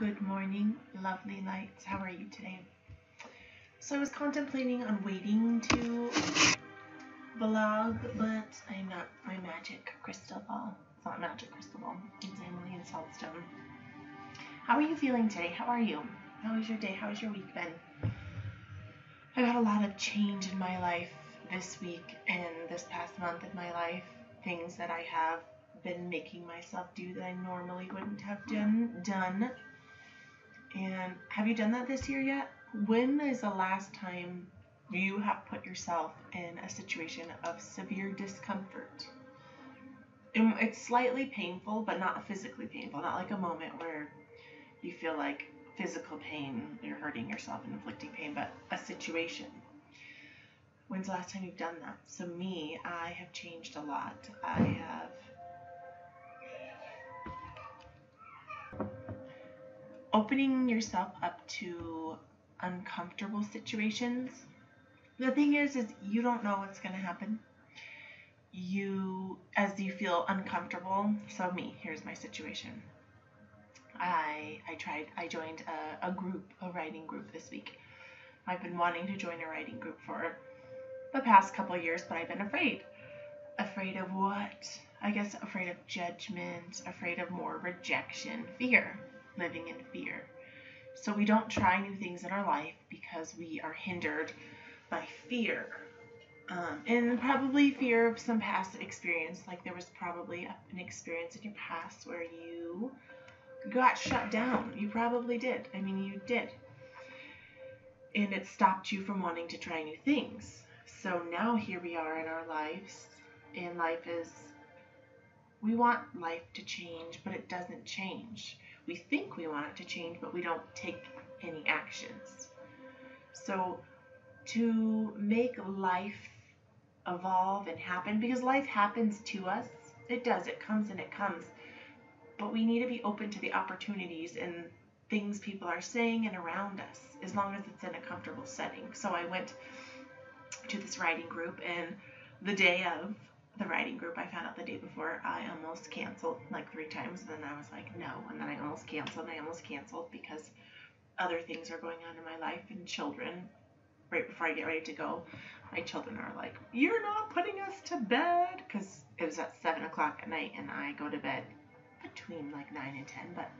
Good morning, lovely lights. How are you today? So I was contemplating on waiting to vlog, but I'm not my magic crystal ball. It's not magic crystal ball. It's Emily and Saltstone. How are you feeling today? How are you? How was your day? How has your week been? I've had a lot of change in my life this week and this past month in my life. Things that I have been making myself do that I normally wouldn't have done. And have you done that this year yet? When is the last time you have put yourself in a situation of severe discomfort? And it's slightly painful, but not physically painful. Not like a moment where you feel like physical pain, you're hurting yourself and inflicting pain, but a situation. When's the last time you've done that? So me, I have changed a lot. I have opening yourself up to uncomfortable situations. The thing is you don't know what's going to happen. As you feel uncomfortable. So me, here's my situation. I joined a writing group this week. I've been wanting to join a writing group for the past couple of years, but I've been afraid. Afraid of what? I guess afraid of judgment, afraid of more rejection, fear. Living in fear. So we don't try new things in our life because we are hindered by fear. And probably fear of some past experience. Like there was probably an experience in your past where you got shut down. You probably did. I mean, you did. And it stopped you from wanting to try new things. So now here we are in our lives. And we want life to change, but it doesn't change. We think we want it to change, but we don't take any actions. So to make life evolve and happen, because life happens to us, it does, it comes and it comes, but we need to be open to the opportunities and things people are saying and around us, as long as it's in a comfortable setting. So I went to this writing group, and the day of the writing group, I found out the day before, I almost canceled like 3 times, and then I was like, no, and then I almost canceled because other things are going on in my life, and children, right before I get ready to go, my children are like, you're not putting us to bed, because it was at 7 o'clock at night, and I go to bed between like 9 and 10, but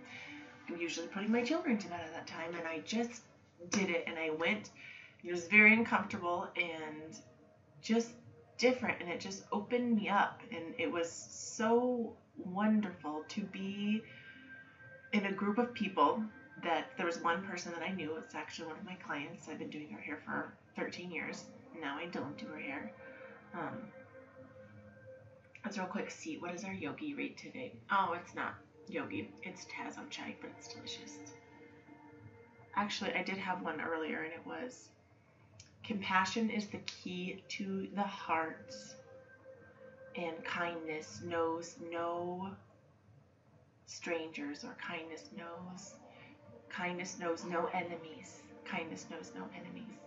I'm usually putting my children to bed at that time, and I just did it, and I went. It was very uncomfortable and just different, and it just opened me up, and it was so wonderful to be in a group of people. That there was one person that I knew. It's actually one of my clients. I've been doing her hair for 13 years. Now I don't do her hair. Let's real quick see, what is our yogi rate today? Oh, it's not yogi, it's Tazo chai, but it's delicious. Actually, I did have one earlier, and it was, compassion is the key to the heart, and kindness knows no strangers, or kindness knows no enemies. Kindness knows no enemies.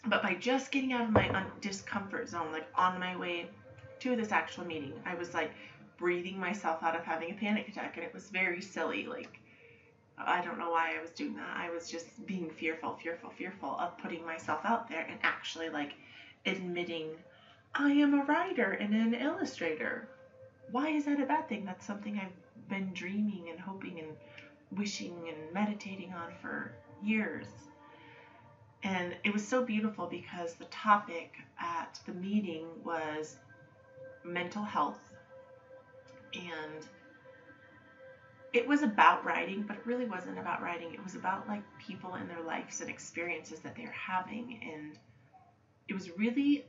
But by just getting out of my discomfort zone, like on my way to this actual meeting, I was like breathing myself out of having a panic attack, and it was very silly. Like, I don't know why I was doing that. I was just being fearful of putting myself out there and actually like admitting I am a writer and an illustrator. Why is that a bad thing? That's something I've been dreaming and hoping and wishing and meditating on for years. And it was so beautiful because the topic at the meeting was mental health, and it was about writing, but it really wasn't about writing. It was about like people and their lives and experiences that they're having. And it was really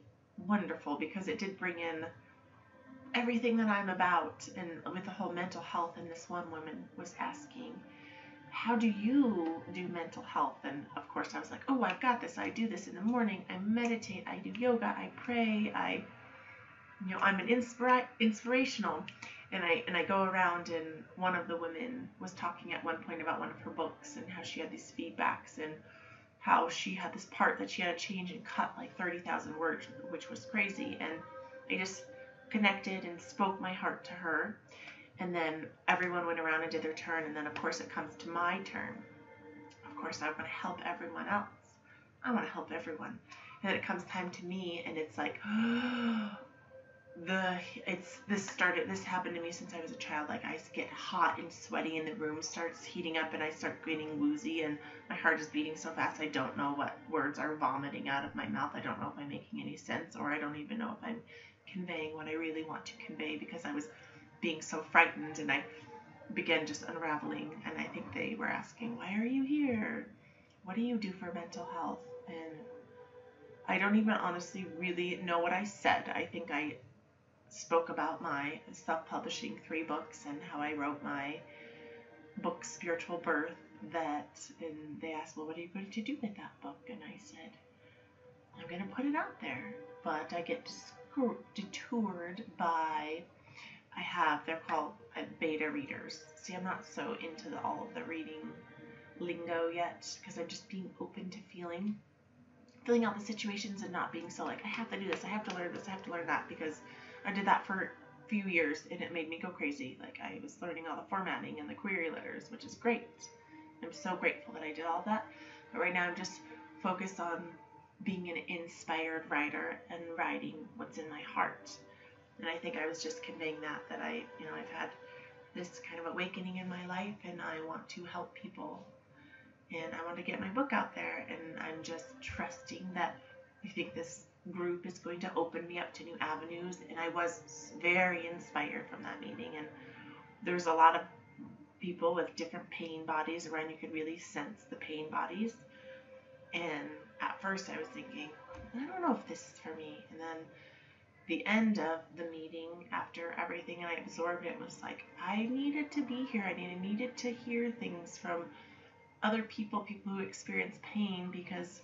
wonderful because it did bring in everything that I'm about, and with the whole mental health. And this one woman was asking, how do you do mental health? And of course I was like, oh, I've got this. I do this in the morning. I meditate. I do yoga. I pray. I'm an inspirational. And I go around, and one of the women was talking at one point about one of her books and how she had these feedbacks, and how she had this part that she had to change and cut like 30,000 words, which was crazy. And I just connected and spoke my heart to her. And then everyone went around and did their turn, and then of course it comes to my turn. Of course I want to help everyone else. I want to help everyone. And then it comes time to me, and it's like, this happened to me since I was a child. Like, I get hot and sweaty, and the room starts heating up, and I start getting woozy, and my heart is beating so fast I don't know what words are vomiting out of my mouth. I don't know if I'm making any sense, or I don't even know if I'm conveying what I really want to convey, because I was being so frightened, and I began just unraveling. And I think they were asking, why are you here? What do you do for mental health? And I don't even honestly really know what I said. I think I spoke about my self-publishing 3 books and how I wrote my book, Spiritual Birth, and they asked, well, what are you going to do with that book? And I said, I'm going to put it out there. But I get detoured by, they're called beta readers. See, I'm not so into all of the reading lingo yet, because I'm just being open to filling out the situations and not being so like, I have to do this, I have to learn this, I have to learn that, because I did that for a few years and it made me go crazy. Like, I was learning all the formatting and the query letters, which is great. I'm so grateful that I did all that. But right now I'm just focused on being an inspired writer and writing what's in my heart. And I think I was just conveying that I've had this kind of awakening in my life, and I want to help people. And I want to get my book out there, and I'm just trusting that I think this group is going to open me up to new avenues. And I was very inspired from that meeting, and there's a lot of people with different pain bodies around. You could really sense the pain bodies. And at first I was thinking, I don't know if this is for me. And then the end of the meeting, after everything and I absorbed it, was like, I needed to be here. I needed to hear things from other people who experience pain, because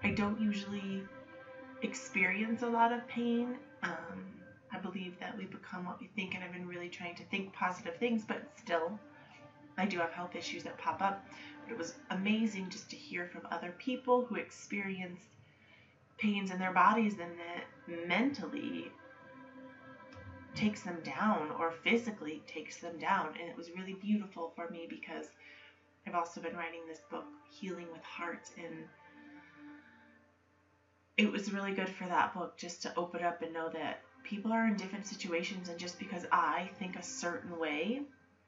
I don't usually experience a lot of pain. I believe that we become what we think, and I've been really trying to think positive things, but still, I do have health issues that pop up. But it was amazing just to hear from other people who experience pains in their bodies and that mentally takes them down or physically takes them down. And it was really beautiful for me, because I've also been writing this book, Healing with Heart, and it was really good for that book just to open up and know that people are in different situations, and just because I think a certain way,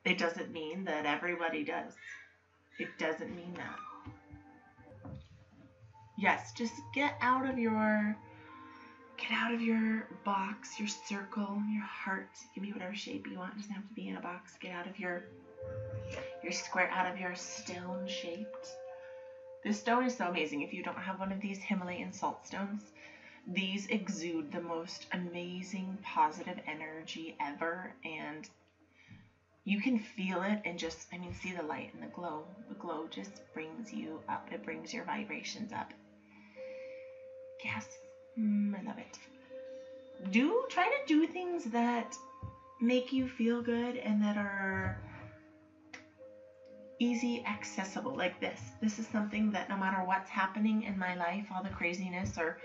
it doesn't mean that everybody does. It doesn't mean that. Yes, just get out of your box, your circle, your heart. Give me whatever shape you want. It doesn't have to be in a box. Get out of your square, out of your stone shaped. This stone is so amazing. If you don't have one of these Himalayan salt stones, these exude the most amazing positive energy ever, and you can feel it and just, see the light and the glow. The glow just brings you up. It brings your vibrations up. Yes, I love it. Try to do things that make you feel good and that are easy accessible, like this. This is something that no matter what's happening in my life, all the craziness or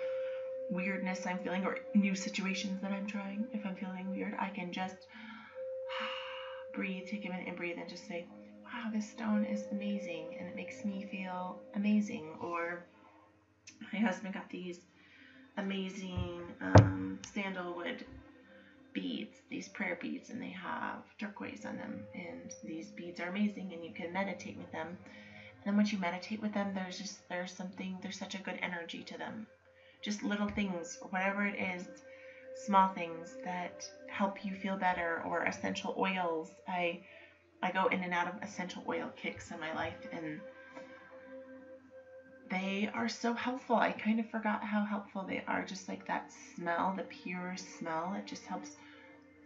weirdness I'm feeling, or new situations that I'm trying, if I'm feeling weird, I can just breathe, take a minute and breathe, and just say, wow, this stone is amazing, and it makes me feel amazing. Or my husband got these amazing sandalwood beads, these prayer beads, and they have turquoise on them, and these beads are amazing, and you can meditate with them. And then once you meditate with them, there's such a good energy to them. Just little things, whatever it is, small things that help you feel better. Or essential oils. I go in and out of essential oil kicks in my life, and they are so helpful. I kind of forgot how helpful they are. Just like that smell, the pure smell, it just helps.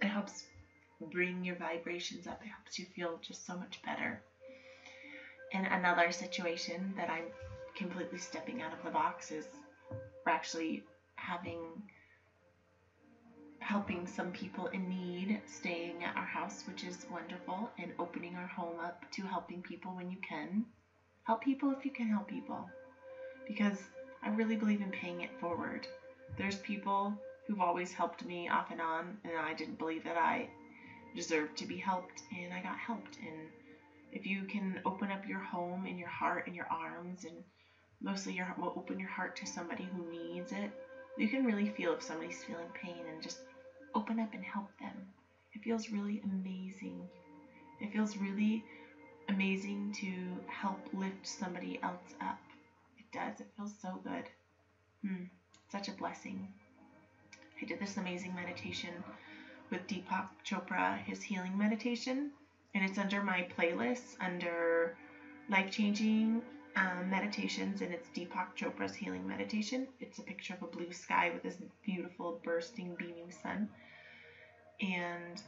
It helps bring your vibrations up. It helps you feel just so much better. In another situation that I'm completely stepping out of the box is we're actually helping some people in need staying at our house, which is wonderful, and opening our home up to helping people when you can. Help people if you can help people, because I really believe in paying it forward. There's people who've always helped me off and on, and I didn't believe that I deserved to be helped, and I got helped. And if you can open up your home and your heart and your arms, and mostly open your heart to somebody who needs it, you can really feel if somebody's feeling pain, and just open up and help them. It feels really amazing. It feels really amazing to help lift somebody else up. It does. It feels so good. Such a blessing. I did this amazing meditation with Deepak Chopra, his healing meditation, and it's under my playlist under life-changing meditations, and it's Deepak Chopra's healing meditation. It's a picture of a blue sky with this beautiful bursting beaming sun, and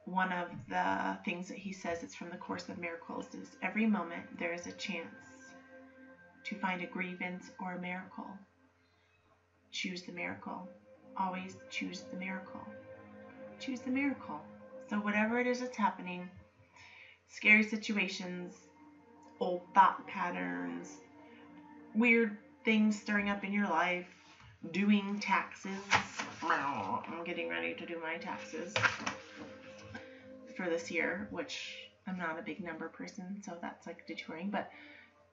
one of the things that he says, it's from the Course of Miracles, is every moment there is a chance to find a grievance or a miracle. Choose the miracle. Always choose the miracle. Choose the miracle. So whatever it is that's happening, scary situations, old thought patterns, weird things stirring up in your life, doing taxes. I'm getting ready to do my taxes for this year, which I'm not a big number person, so that's like detouring, but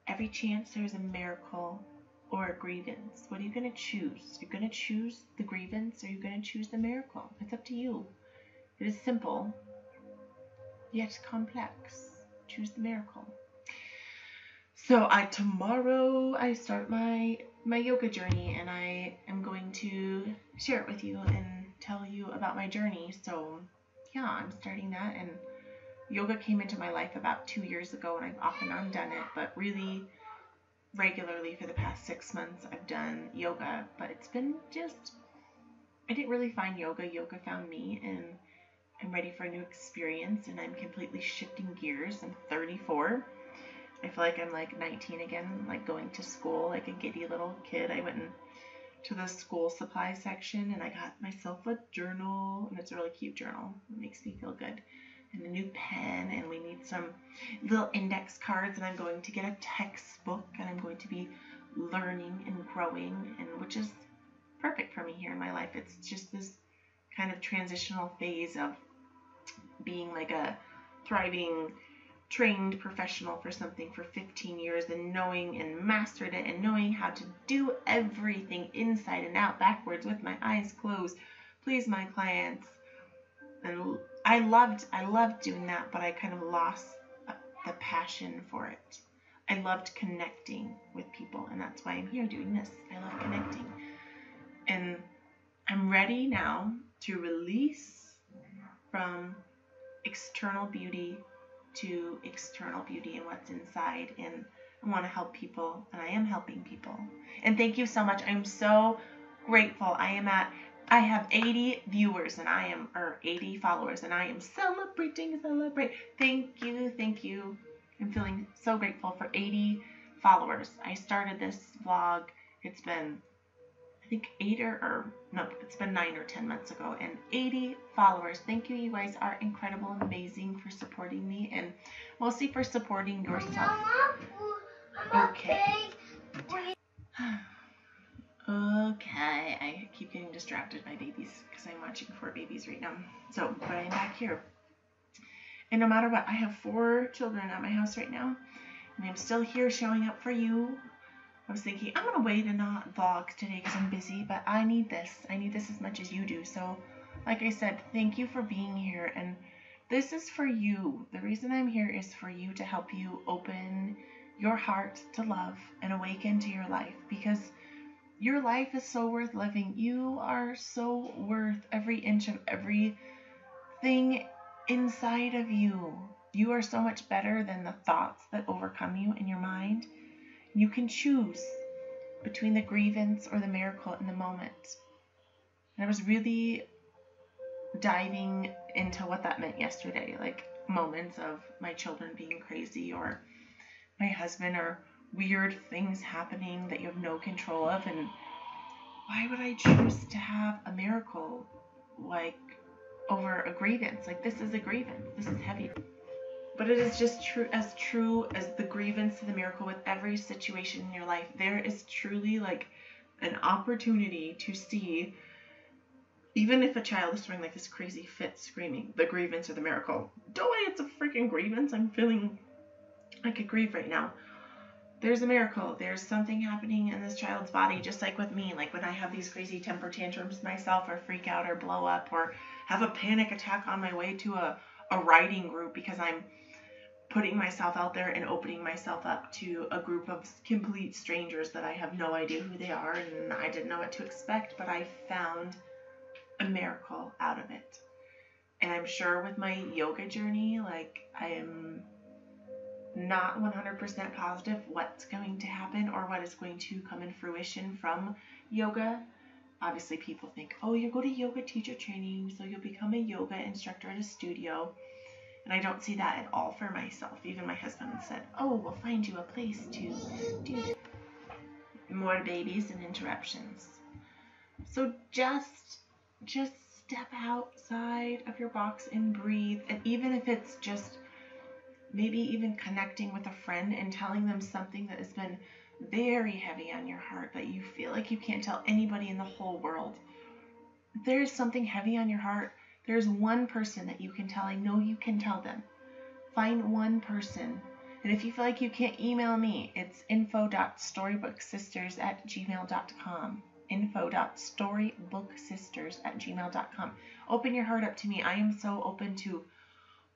every chance there's a miracle or a grievance. What are you going to choose? You're going to choose the grievance, or you're going to choose the miracle. It's up to you. It is simple, yet complex. Choose the miracle. So tomorrow I start my yoga journey, and I am going to share it with you and tell you about my journey. So yeah, I'm starting that, and yoga came into my life about 2 years ago, and I've off and on done it, but really regularly for the past 6 months I've done yoga, but it's been just, I didn't really find yoga. Yoga found me, and I'm ready for a new experience, and I'm completely shifting gears. I'm 34. I feel like I'm like 19 again, like going to school like a giddy little kid. I went to the school supply section, and I got myself a journal, and it's a really cute journal. It makes me feel good. And a new pen, and we need some little index cards, and I'm going to get a textbook, and I'm going to be learning and growing, and which is perfect for me here in my life. It's just this kind of transitional phase of being like a thriving, trained professional for something for 15 years, and knowing and mastered it, and knowing how to do everything inside and out, backwards, with my eyes closed, please my clients. And I loved doing that, but I kind of lost the passion for it. I loved connecting with people, and that's why I'm here doing this. I love connecting. And I'm ready now to release from external beauty to external beauty and what's inside, and I want to help people, and I am helping people. And thank you so much. I'm so grateful. I have 80 viewers, and 80 followers, and I am celebrate. Thank you. I'm feeling so grateful for 80 followers. I started this vlog, it's been, I think it's been 9 or 10 months ago, and 80 followers. Thank you. You guys are incredible and amazing for supporting me, and mostly for supporting yourself. Okay. Okay, I keep getting distracted by babies because I'm watching 4 babies right now. So, but I'm back here. And no matter what, I have 4 children at my house right now, and I'm still here showing up for you. I was thinking, I'm going to wait and not vlog today because I'm busy, but I need this. I need this as much as you do. So, like I said, thank you for being here, and this is for you. The reason I'm here is for you, to help you open your heart to love and awaken to your life, because your life is so worth living. You are so worth every inch of everything inside of you. You are so much better than the thoughts that overcome you in your mind. You can choose between the grievance or the miracle in the moment. And I was really diving into what that meant yesterday, like moments of my children being crazy, or my husband, or weird things happening that you have no control of. And why would I choose to have a miracle like over a grievance? Like, this is a grievance. This is heavy. But it is just true as the grievance to the miracle with every situation in your life. There is truly like an opportunity to see Even if a child is throwing like this crazy fit screaming, the grievance or the miracle, it's a freaking grievance. I'm feeling like a grief right now. There's a miracle. There's something happening in this child's body, just like with me. Like when I have these crazy temper tantrums myself, or freak out or blow up, or have a panic attack on my way to a writing group because I'm putting myself out there and opening myself up to a group of complete strangers that I have no idea who they are, and I didn't know what to expect, but I found a miracle out of it. And I'm sure with my yoga journey, like, I am not 100% positive what's going to happen or what is going to come in fruition from yoga. Obviously, people think, oh, you go to yoga teacher training, so you'll become a yoga instructor at a studio. And I don't see that at all for myself. Even my husband said, oh, we'll find you a place to do more babies and interruptions. So just step outside of your box and breathe. And even if it's just maybe even connecting with a friend and telling them something that has been very heavy on your heart, that you feel like you can't tell anybody in the whole world. If there's something heavy on your heart, there's one person that you can tell. I know you can tell them. Find one person. And if you feel like you can't email me, it's info.storybooksisters@gmail.com. info.storybooksisters@gmail.com. Open your heart up to me. I am so open to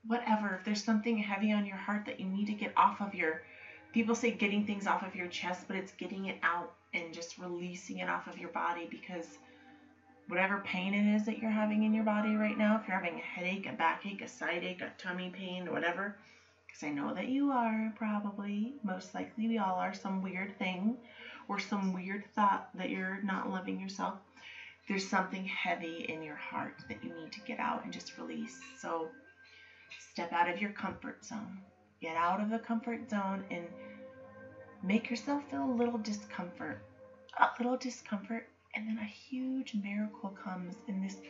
whatever. If there's something heavy on your heart that you need to get off of your, people say getting things off of your chest, but it's getting it out and just releasing it off of your body, because whatever pain it is that you're having in your body right now, if you're having a headache, a backache, a side ache, a tummy pain, whatever, because I know that you are probably, most likely we all are, some weird thing or some weird thought that you're not loving yourself. There's something heavy in your heart that you need to get out and just release. So step out of your comfort zone. Get out of the comfort zone and make yourself feel a little discomfort. And then a huge miracle comes, and this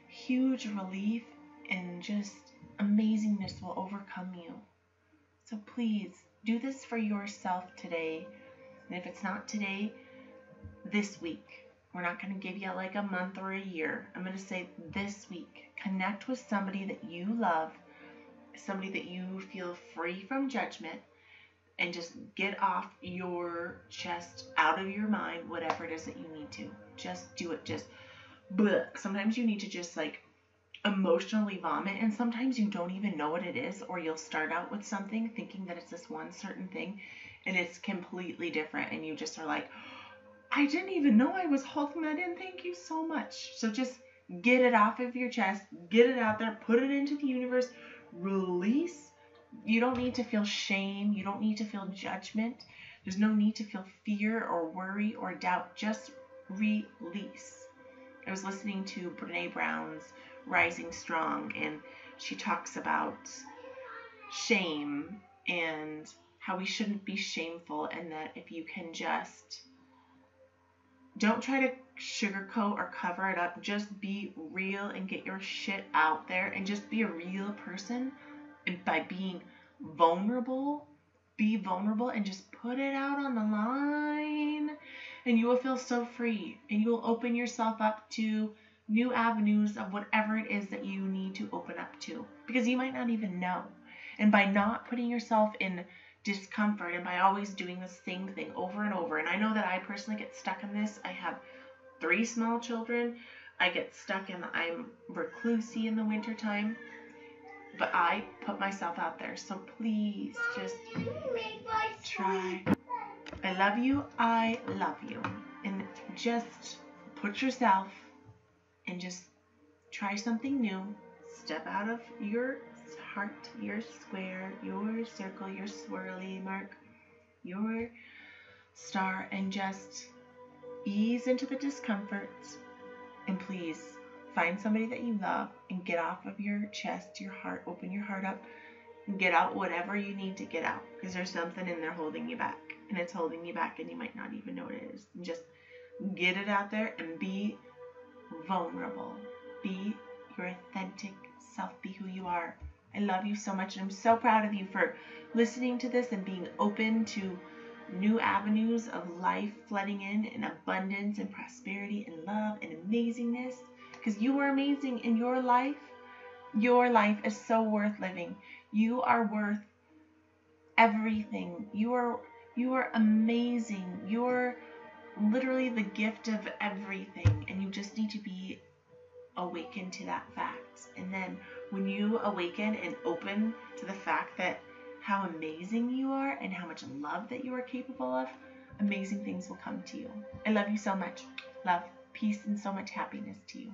huge relief and just amazingness will overcome you. So please do this for yourself today. And if it's not today, this week. We're not going to give you like a month or a year. I'm going to say this week. Connect with somebody that you love, somebody that you feel free from judgment, and just get off your chest, out of your mind, whatever it is that you need to. Just do it. Just bleh. Sometimes you need to just like emotionally vomit, and sometimes you don't even know what it is, or you'll start out with something thinking that it's this one certain thing, and it's completely different, and you just are like, I didn't even know I was holding that in. Thank you so much. So just get it off of your chest, get it out there, put it into the universe, release. You don't need to feel shame. You don't need to feel judgment. There's no need to feel fear or worry or doubt. Just release. I was listening to Brene Brown's Rising Strong, and she talks about shame and how we shouldn't be shameful, and that if you can just don't try to sugarcoat or cover it up, just be real and get your shit out there and just be a real person. And by being vulnerable, be vulnerable and just put it out on the line, and you will feel so free, and you will open yourself up to new avenues of whatever it is that you need to open up to, because you might not even know. And by not putting yourself in discomfort, and by always doing the same thing over and over, and I know that I personally get stuck in this. I have 3 small children. I get stuck in I'm reclusey in the wintertime. But I put myself out there. So please just try. I love you. I love you. And just put yourself and just try something new. Step out of your heart, your square, your circle, your swirly mark, your star, and just ease into the discomfort. And please find somebody that you love and get off of your chest, your heart, open your heart up and get out whatever you need to get out, because there's something in there holding you back, and it's holding you back and you might not even know what it is. And just get it out there and be vulnerable. Be your authentic self. Be who you are. I love you so much, and I'm so proud of you for listening to this and being open to new avenues of life flooding in abundance and prosperity and love and amazingness. because you are amazing in your life. Your life is so worth living. You are worth everything. You are amazing. You're literally the gift of everything, and you just need to be awakened to that fact. And then when you awaken and open to the fact that how amazing you are and how much love that you are capable of, amazing things will come to you. I love you so much. Love, peace, and so much happiness to you.